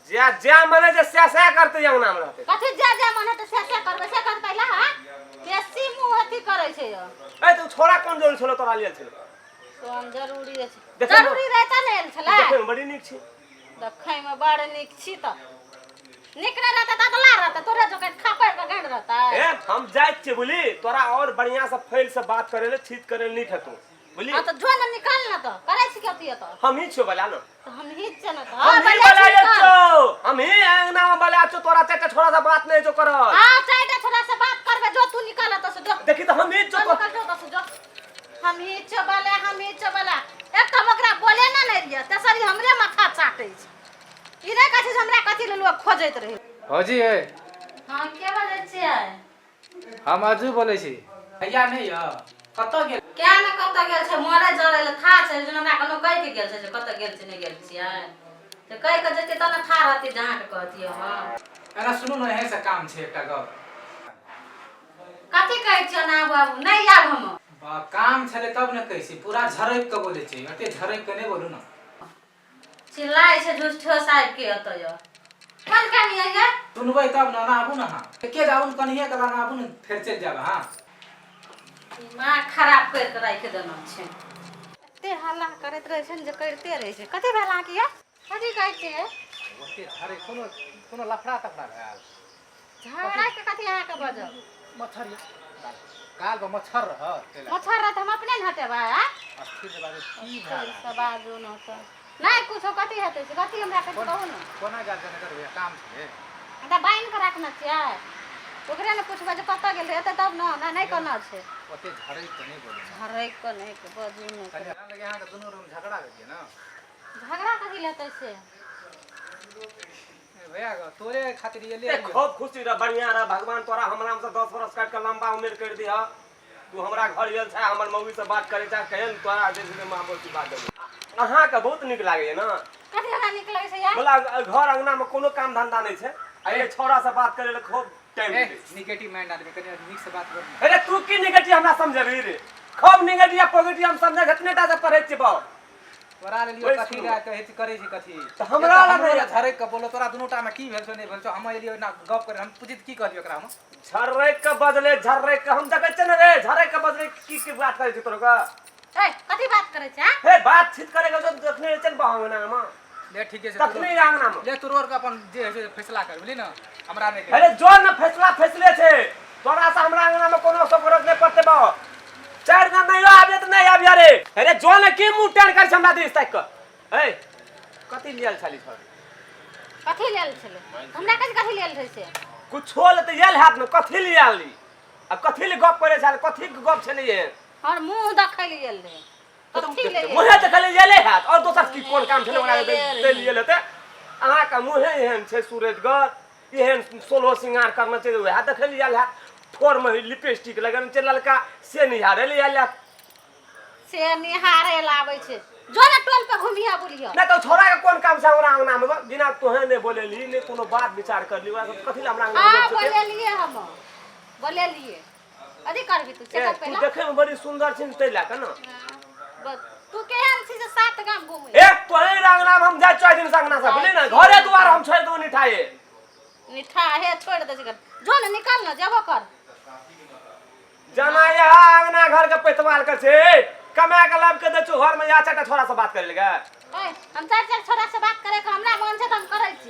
जे मने जे से करते अंगना में रहते कथि जे मने त से करबे से कर पहला हां बेसी मुंह अथी करे छै ए तू छोरा कोन जोन छलो तोरा लिए छलो कोन जरूरी छै जरूरी रहता ने छला देखे में बड़ी नीक छी देखे में बड़ नीक छी त नीक न रहता त ला रहता तोरे जो के खापर के गंड रहता ए हम जाइत छी बोली तोरा और बढ़िया से फैल से बात करे ले छीत करे नहीं ठतू बोली हां त जो न निकाल न त करे छी कथि त हम ही छो बला न तो हम ही छ न त हम ही बला छो हम ही अंगना में बला छो तोरा चाचा छोरा से बात नहीं जो कर हां चाचा छोरा से बात करबे जो तू निकाल त से जो देखी तो हम ही छो हम ही छो बला एक तो ओकरा बोले ना नहीं रिया तसरी हमरे माथा चाटे छ इने कथि हमरा कथि लोग खोजैत रहे हजी है हां के बोले छियै हम अजू बोले छी भैया नहीं है कत गेल क्या न कत गेल छै मरे जरे ले था छै जे हमरा कोनो कह के गेल छै जे कत गेल छै नहीं गेल छियै जे कह के जेते त न था रहती जहां के कहती हम एना सुनु न है से काम छै एकटा गप कथि कहै छियै ना बाबू नहीं आब हम काम छले तब न कहै छी पूरा झरक के बोले छी अते झरक के नहीं बोलू न चिल्लाय छै झूठो साहब के अतय कोन कनी है सुनबै तब न आबू न हां के जाउन कन्हिए कला न आबू न फेर चल जाब हां मां खराब कर के राख देना छै एते हल्ला करैत रहे छै जे करते रहे छै कथि भेला कि कथि कहै छै ओते झरक कोनो लफड़ा तफड़ा भेल झगड़ा के कथि अहाँ के बजब मच्छर काल पर मच्छर रह मच्छर रह हम अपने न हटेबा अस्थिर से बाजू की भेल सब बाजू न त नहीं कुछो कथि हेतै से कथि हमरा के कहू न कोना गाल जने करबे काम छै त बाइन के रखना छै ओकरे ने पूछबा जे कत गेल रहै तब न हमरा नहीं कहना छै ओते झरक के नहीं बोलू झरक के नहीं के बजू न कन्या लगे अहाँ के दुनू रूम झगड़ा के न झगड़ा कथि लेतै से भैया तोरे खातिर ये ले खूब खुशी रह बढ़िया रह भगवान तोरा हमरा से 10 वर्ष काट के लंबा उम्र कर दिया तू हमरा घर गेल छै हमर मौगी से बात करे छै कहन तोरा जे मां बोलती बात दे अहाँ के बहुत निक लागे ना कथि हमरा निक लागे छै यार बोला घर अंगना में कोनो काम धंधा नहीं छै अरे छोरा से बात करे ले खूब टाइम दे नेगेटिव माइंड आदमी कने नीक से बात कर अरे तू की नेगेटिव हमरा समझबी रे खूब नेगेटिव पॉजिटिव हम समझ घटनेटा से पढ़ै छी बा तोरा ले लियो कथि ला कहै छी करे छी कथि तो हमरा हमरा झरक के बोलो तोरा दुनूटा में की भेल छौ नहीं भेल छौ हम एलियो ना गप करे हम पूछित की कहलियो एकरा हम झरक के बदले झरक के हम देखै छ न रे झरक के बदले की बात करे छी तोरा का ए कथि बात करे छै हे बात छित करेगा जो देखने चल बांगना में ले ठीक है से तखनी आंगना में ले तोर का अपन जे है फैसला कर बोली ना हमरा नहीं अरे जो न फैसला फैसले छे तोरा से हमरा आंगना में कोनो सब फरक नहीं पड़ते बा चार दिन नहीं आबे त नहीं आबिया रे अरे जो न की मुंह टेन कर हमरा दिस तक ए कथि लियल छली छोर कथि लेल छले हमरा कथि लेल रहे से कुछो ले त यल हाथ में कथि लियल ली आ कथि ले गप करे छल कथि के गप छले ये और मुंह देखै लेल रहे कथि ले मुंह देख ले येले हाथ और दोसर की कोन काम छले ओकरा दे लिए लेते अहाँ का मुंह एहन छै सूरजगर एहन सोलो सिंगार करना चाहिए वह देख लियल हाथ ठोर में लिपस्टिक लगन छै ललका से निहारे लियल से निहारे लाबै छै जो ना टोल पे घुमिया बुलिया ना तो छोरा के कोन काम से हमरा अंगना में बिना तोहे ने बोलेली ने कोनो बात विचार करली ओकरा कथि ला हमरा अंगना में हां बोले लिए हम बोले लिए अभी करबी तू से तू पहला देखे में बड़ी सुंदर छिन तैला का ना तू केहन छी जे सात गाम घुमै एक तोहे अंगना में हम जाय 4 दिन से अंगना से बोले ना घरे दुआर हम छोड़ दो निठाए निठा है छोड़ दे जो ना निकाल ना जेबो कर जना यहाँ अंगना घर के पैतवाल कर छे कमा के लाभ के देचो घर में या चाटा छोरा से बात करे लगे हम चार छोरा से बात करे के हमरा मन से हम करै छी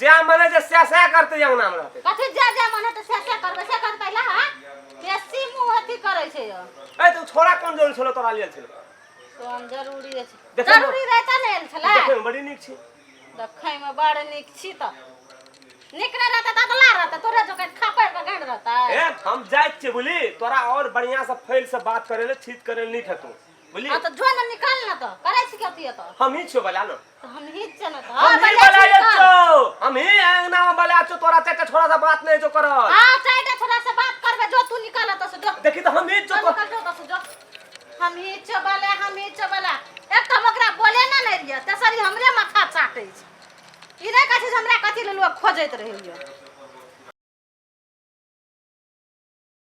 जे मने जे से करते अंगना में रहते कथि जे मने त से करबे से कर पहला हां बेसी मुंह अथी करे छै ए तू छोरा कोन जोन छलो तोरा लिए छलो कोन जरूरी छै जरूरी रहता ने छला देखे में बड़ी नीक छी देखे में बड़ नीक छी त नीक न रहता त ला रहता तोरे जो के खापर के गंड रहता ए हम जाइत छी बोली तोरा और बढ़िया से फैल से बात करे ले छीत करे नहीं ठतू बोली हां त जो न निकाल न त करे छी कथि त हम ही छो बला न तो हम ही छ न त हम ही बला छो हम ही अंगना में बला छो तोरा चाचा छोरा से बात नहीं जो कर हां चाचा छोरा से बात करबे जो तू निकाल त से जो देखी तो हम ही छो हम ही छो बला एक तो ओकरा बोले ना नहीं रिया तसरी हमरे माथा चाटे छै इने कथि हमरा कथि लोग खोजैत रहियो